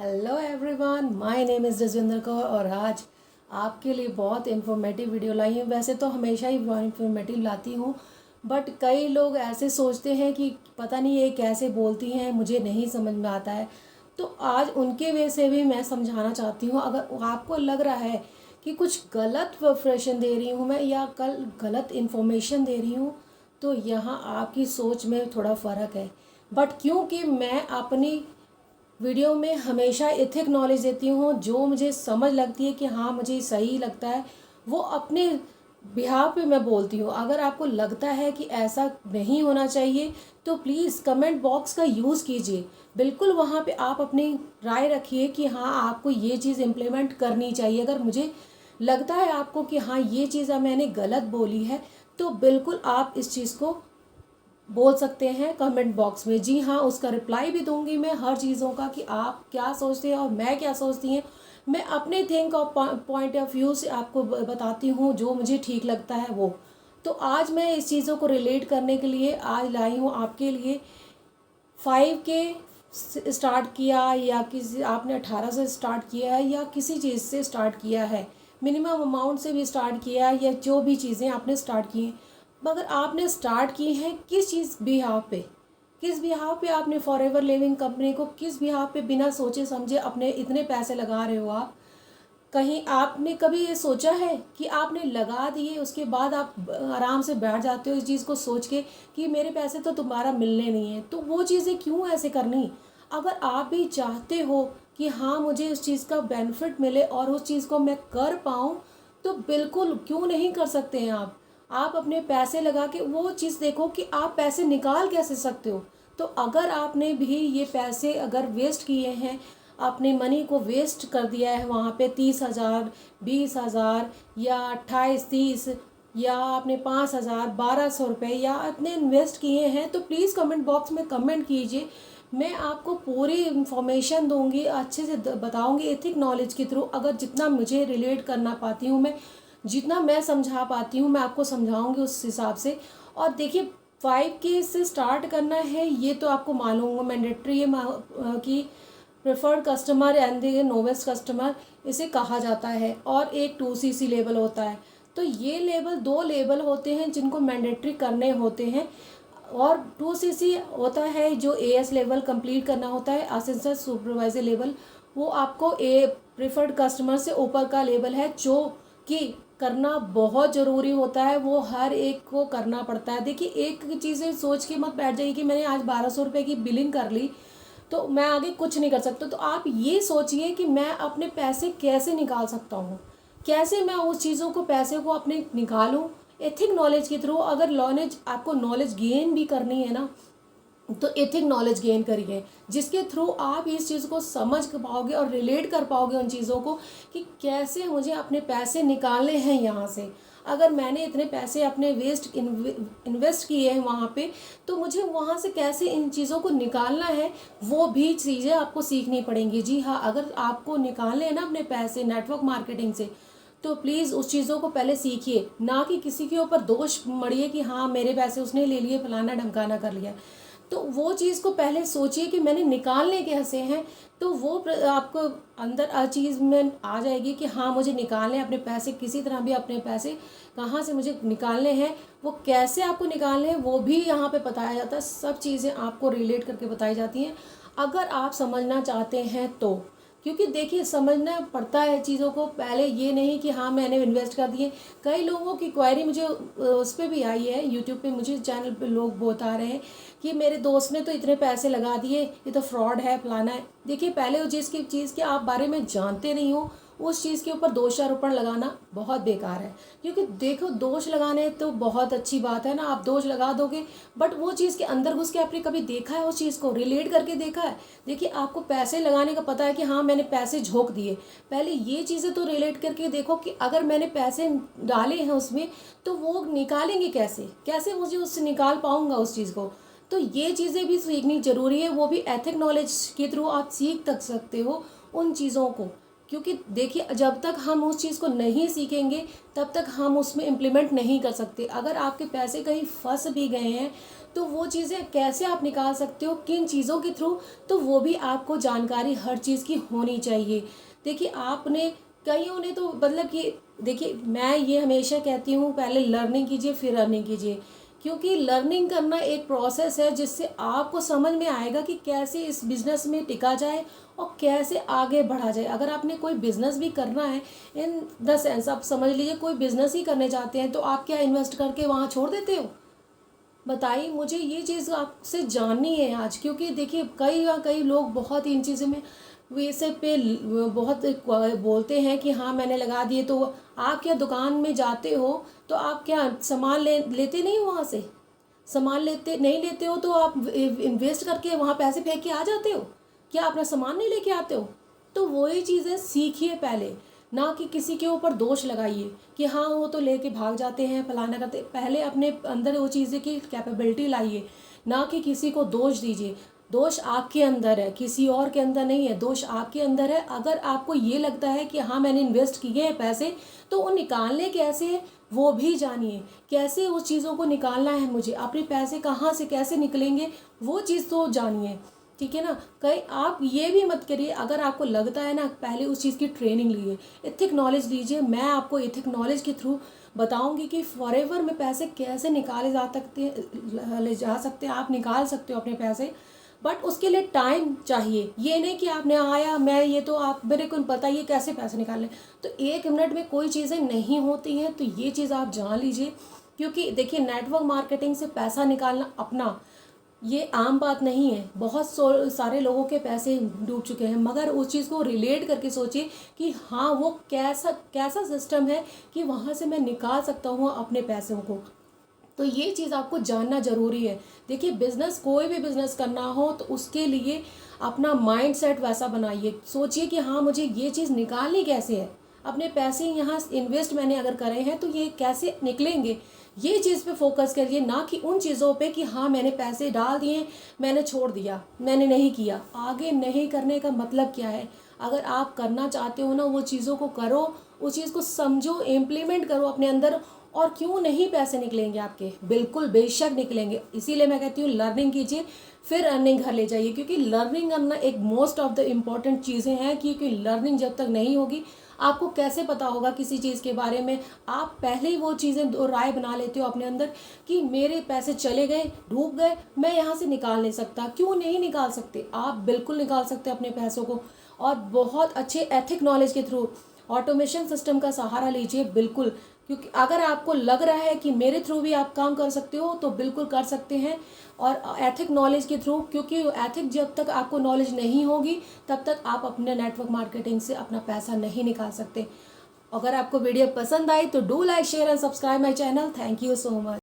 Hello everyone, my name is Rajwinder Kaur और आज आपके लिए बहुत इन्फॉर्मेटिव वीडियो लाई हूँ। वैसे तो हमेशा ही इन्फॉर्मेटिव लाती हूँ, बट कई लोग ऐसे सोचते हैं कि पता नहीं ये कैसे बोलती हैं, मुझे नहीं समझ में आता है। तो आज उनके वे से भी मैं समझाना चाहती हूँ। अगर आपको लग रहा है कि कुछ गलत वर्शन दे रही हूँ मैं या कल गलत इन्फॉर्मेशन दे रही हूँ, तो यहाँ आपकी सोच में थोड़ा फ़र्क है। बट क्योंकि मैं अपनी वीडियो में हमेशा एथिक नॉलेज देती हूँ, जो मुझे समझ लगती है कि हाँ मुझे सही लगता है वो अपने बिहाव पे मैं बोलती हूँ। अगर आपको लगता है कि ऐसा नहीं होना चाहिए तो प्लीज़ कमेंट बॉक्स का यूज़ कीजिए। बिल्कुल वहाँ पे आप अपनी राय रखिए कि हाँ आपको ये चीज़ इम्प्लीमेंट करनी चाहिए। अगर मुझे लगता है आपको कि हाँ ये चीज़ मैंने गलत बोली है तो बिल्कुल आप इस चीज़ को बोल सकते हैं कमेंट बॉक्स में। जी हाँ, उसका रिप्लाई भी दूंगी मैं हर चीज़ों का कि आप क्या सोचते हैं और मैं क्या सोचती हैं। मैं अपने थिंक और पॉइंट ऑफ व्यू से आपको बताती हूँ जो मुझे ठीक लगता है वो। तो आज मैं इस चीज़ों को रिलेट करने के लिए आज लाई हूँ आपके लिए 5K स्टार्ट किया या किसी आपने 18 से स्टार्ट किया है या किसी चीज़ से स्टार्ट किया है, मिनिमम अमाउंट से भी स्टार्ट किया है या जो भी चीज़ें आपने स्टार्ट की हैं, मगर आपने स्टार्ट की हैं किस चीज़ बिहाव पे, किस बिहाव पे आपने फॉरएवर लिविंग कंपनी को किस बिहाव पे बिना सोचे समझे अपने इतने पैसे लगा रहे हो आप। कहीं आपने कभी ये सोचा है कि आपने लगा दिए उसके बाद आप आराम से बैठ जाते हो इस चीज़ को सोच के कि मेरे पैसे तो तुम्हारा मिलने नहीं है, तो वो चीज़ें क्यों ऐसे करनी। अगर आप भी चाहते हो कि हाँ मुझे उस चीज़ का बेनिफिट मिले और उस चीज़ को मैं कर पाऊँ, तो बिल्कुल क्यों नहीं कर सकते हैं आप अपने पैसे लगा के वो चीज़ देखो कि आप पैसे निकाल कैसे सकते हो। तो अगर आपने भी ये पैसे अगर वेस्ट किए हैं, अपनी मनी को वेस्ट कर दिया है वहाँ पे 30,000, 20,000 या 28-30 या आपने 5,000, 1,200 रुपये या इतने इन्वेस्ट किए हैं, तो प्लीज़ कमेंट बॉक्स में कमेंट कीजिए। मैं आपको पूरी इन्फॉर्मेशन दूंगी, अच्छे से बताऊंगी एथिक नॉलेज के थ्रू। अगर जितना मुझे रिलेट करना पाती हूँ मैं, जितना मैं समझा पाती हूँ मैं आपको समझाऊंगी उस हिसाब से। और देखिए 5K से स्टार्ट करना है ये तो आपको मालूम है, मैंडेटरी है कि preferred customer and the newest customer इसे कहा जाता है। और एक 2CC लेवल होता है। तो ये लेवल दो लेवल होते हैं जिनको मैंडेटरी करने होते हैं। और 2CC होता है जो AS लेवल कंप्लीट करना होता है, असिस्टेंट सुपरवाइजर लेवल। वो आपको प्रेफर्ड कस्टमर से ऊपर का लेवल है जो कि करना बहुत ज़रूरी होता है, वो हर एक को करना पड़ता है। देखिए एक चीज़ें सोच के मत बैठ जाइए कि मैंने आज 1,200 रुपये की बिलिंग कर ली तो मैं आगे कुछ नहीं कर सकता। तो आप ये सोचिए कि मैं अपने पैसे कैसे निकाल सकता हूँ, कैसे मैं उस चीज़ों को पैसे को अपने निकालूँ एथिक नॉलेज के थ्रू। अगर नॉलेज आपको नॉलेज गेन भी करनी है ना, तो एथिक नॉलेज गेन करिए जिसके थ्रू आप इस चीज़ को समझ पाओगे और रिलेट कर पाओगे उन चीज़ों को कि कैसे मुझे अपने पैसे निकालने हैं यहाँ से। अगर मैंने इतने पैसे अपने इन्वेस्ट किए हैं वहाँ पे, तो मुझे वहाँ से कैसे इन चीज़ों को निकालना है वो भी चीज़ें आपको सीखनी पड़ेंगी। जी हाँ, अगर आपको निकालने हैं ना अपने पैसे नेटवर्क मार्केटिंग से, तो प्लीज़ उस चीज़ों को पहले सीखिए, ना कि किसी के ऊपर दोष मढ़िए कि हाँ मेरे पैसे उसने ले लिए, फलाना ढमकाना कर लिया। तो वो चीज़ को पहले सोचिए कि मैंने निकालने कैसे हैं, तो वो आपको अंदर चीज़ में आ जाएगी कि हाँ मुझे निकालने हैं अपने पैसे, किसी तरह भी अपने पैसे कहाँ से मुझे निकालने हैं, वो कैसे आपको निकालने हैं वो भी यहाँ पे बताया जाता है। सब चीज़ें आपको रिलेट करके बताई जाती हैं अगर आप समझना चाहते हैं तो। क्योंकि देखिए समझना पड़ता है चीज़ों को, पहले ये नहीं कि हाँ मैंने इन्वेस्ट कर दिए। कई लोगों की क्वायरी मुझे उस पर भी आई है, यूट्यूब पे मुझे चैनल पे लोग बता रहे हैं कि मेरे दोस्त ने तो इतने पैसे लगा दिए, ये तो फ्रॉड है, फलाना है। देखिए पहले उस चीज़ के आप बारे में जानते नहीं हो, उस चीज़ के ऊपर दोषारोपण लगाना बहुत बेकार है। क्योंकि देखो दोष लगाने तो बहुत अच्छी बात है ना, आप दोष लगा दोगे, बट वो चीज़ के अंदर घुस के आपने कभी देखा है, उस चीज़ को रिलेट करके देखा है। देखिए आपको पैसे लगाने का पता है कि हाँ मैंने पैसे झोंक दिए, पहले ये चीज़ें तो रिलेट करके देखो कि अगर मैंने पैसे डाले हैं उसमें तो वो निकालेंगे कैसे, कैसे मुझे उससे निकाल पाऊँगा उस चीज़ को। तो ये चीज़ें भी सीखनी ज़रूरी है, वो भी एथिक नॉलेज के थ्रू आप सीख तक सकते हो उन चीज़ों को। क्योंकि देखिए जब तक हम उस चीज़ को नहीं सीखेंगे तब तक हम उसमें इम्प्लीमेंट नहीं कर सकते। अगर आपके पैसे कहीं फंस भी गए हैं तो वो चीज़ें कैसे आप निकाल सकते हो, किन चीज़ों के थ्रू, तो वो भी आपको जानकारी हर चीज़ की होनी चाहिए। देखिए आपने, कईयों ने तो मतलब कि, देखिए मैं ये हमेशा कहती हूँ पहले लर्निंग कीजिए फिर अर्निंग कीजिए, क्योंकि लर्निंग करना एक प्रोसेस है जिससे आपको समझ में आएगा कि कैसे इस बिज़नेस में टिका जाए और कैसे आगे बढ़ा जाए। अगर आपने कोई बिज़नेस भी करना है, इन द सेंस आप समझ लीजिए कोई बिज़नेस ही करने चाहते हैं, तो आप क्या इन्वेस्ट करके वहाँ छोड़ देते हो? बताइए, मुझे ये चीज़ आपसे जाननी है आज, क्योंकि देखिए कई लोग बहुत इन चीज़ों में वैसे पे बहुत बोलते हैं कि हाँ मैंने लगा दिए। तो आप क्या दुकान में जाते हो तो आप क्या सामान लेते नहीं हो वहाँ से? सामान लेते नहीं लेते हो तो आप इन्वेस्ट करके वहाँ पैसे फेंक के आ जाते हो? क्या अपना सामान नहीं लेके आते हो? तो वही चीज़ें सीखिए पहले, ना कि किसी के ऊपर दोष लगाइए कि हाँ वो तो लेके भाग जाते हैं फलाना करते। पहले अपने अंदर वो चीज़ें की कैपेबिलिटी लाइए, ना कि किसी को दोष दीजिए। दोष आपके अंदर है, किसी और के अंदर नहीं है। दोष आपके अंदर है। अगर आपको ये लगता है कि हाँ मैंने इन्वेस्ट किए हैं पैसे, तो वो निकालने कैसे हैं वो भी जानिए। कैसे उस चीज़ों को निकालना है, मुझे अपने पैसे कहाँ से कैसे निकलेंगे वो चीज़ तो जानिए। ठीक है ना? कहीं आप ये भी मत करिए, अगर आपको लगता है ना, पहले उस चीज़ की ट्रेनिंग लीजिए, एथिक नॉलेज लीजिए। मैं आपको एथिक नॉलेज के थ्रू बताऊंगी कि फॉरएवर में पैसे कैसे निकाले जा सकते हैं। आप निकाल सकते हो अपने पैसे, बट उसके लिए टाइम चाहिए। ये नहीं कि आपने आया मैं ये तो आप मेरे को पता ही है कैसे पैसे निकालने, तो 1 मिनट में कोई चीज़ें नहीं होती हैं। तो ये चीज़ आप जान लीजिए, क्योंकि देखिए नेटवर्क मार्केटिंग से पैसा निकालना अपना ये आम बात नहीं है। बहुत सारे लोगों के पैसे डूब चुके हैं, मगर उस चीज़ को रिलेट करके सोचिए कि हाँ वो कैसा कैसा सिस्टम है कि वहाँ से मैं निकाल सकता हूँ अपने पैसों को। तो ये चीज़ आपको जानना ज़रूरी है। देखिए बिज़नेस, कोई भी बिज़नेस करना हो तो उसके लिए अपना माइंड सेट वैसा बनाइए। सोचिए कि हाँ मुझे ये चीज़ निकालनी कैसे है, अपने पैसे यहाँ इन्वेस्ट मैंने अगर करे हैं तो ये कैसे निकलेंगे, ये चीज़ पे फोकस करिए, ना कि उन चीज़ों पे कि हाँ मैंने पैसे डाल दिए, मैंने छोड़ दिया, मैंने नहीं किया। आगे नहीं करने का मतलब क्या है? अगर आप करना चाहते हो ना, वो चीज़ों को करो, उस चीज़ को समझो, इम्प्लीमेंट करो अपने अंदर, और क्यों नहीं पैसे निकलेंगे आपके, बिल्कुल बेशक निकलेंगे। इसीलिए मैं कहती हूँ लर्निंग कीजिए फिर अर्निंग घर ले जाइए, क्योंकि लर्निंग करना एक मोस्ट ऑफ द इम्पॉर्टेंट चीज़ें हैं। क्योंकि लर्निंग जब तक नहीं होगी, आपको कैसे पता होगा किसी चीज़ के बारे में? आप पहले ही वो चीज़ें दो राय बना लेते हो अपने अंदर कि मेरे पैसे चले गए, डूब गए, मैं यहाँ से निकाल नहीं सकता। क्यों नहीं निकाल सकते? आप बिल्कुल निकाल सकते अपने पैसों को, और बहुत अच्छे एथिक नॉलेज के थ्रू। ऑटोमेशन सिस्टम का सहारा लीजिए बिल्कुल, क्योंकि अगर आपको लग रहा है कि मेरे थ्रू भी आप काम कर सकते हो तो बिल्कुल कर सकते हैं। और एथिक नॉलेज के थ्रू, क्योंकि एथिक जब तक आपको नॉलेज नहीं होगी तब तक आप अपने नेटवर्क मार्केटिंग से अपना पैसा नहीं निकाल सकते। अगर आपको वीडियो पसंद आई तो do like share and subscribe my channel. Thank you so much.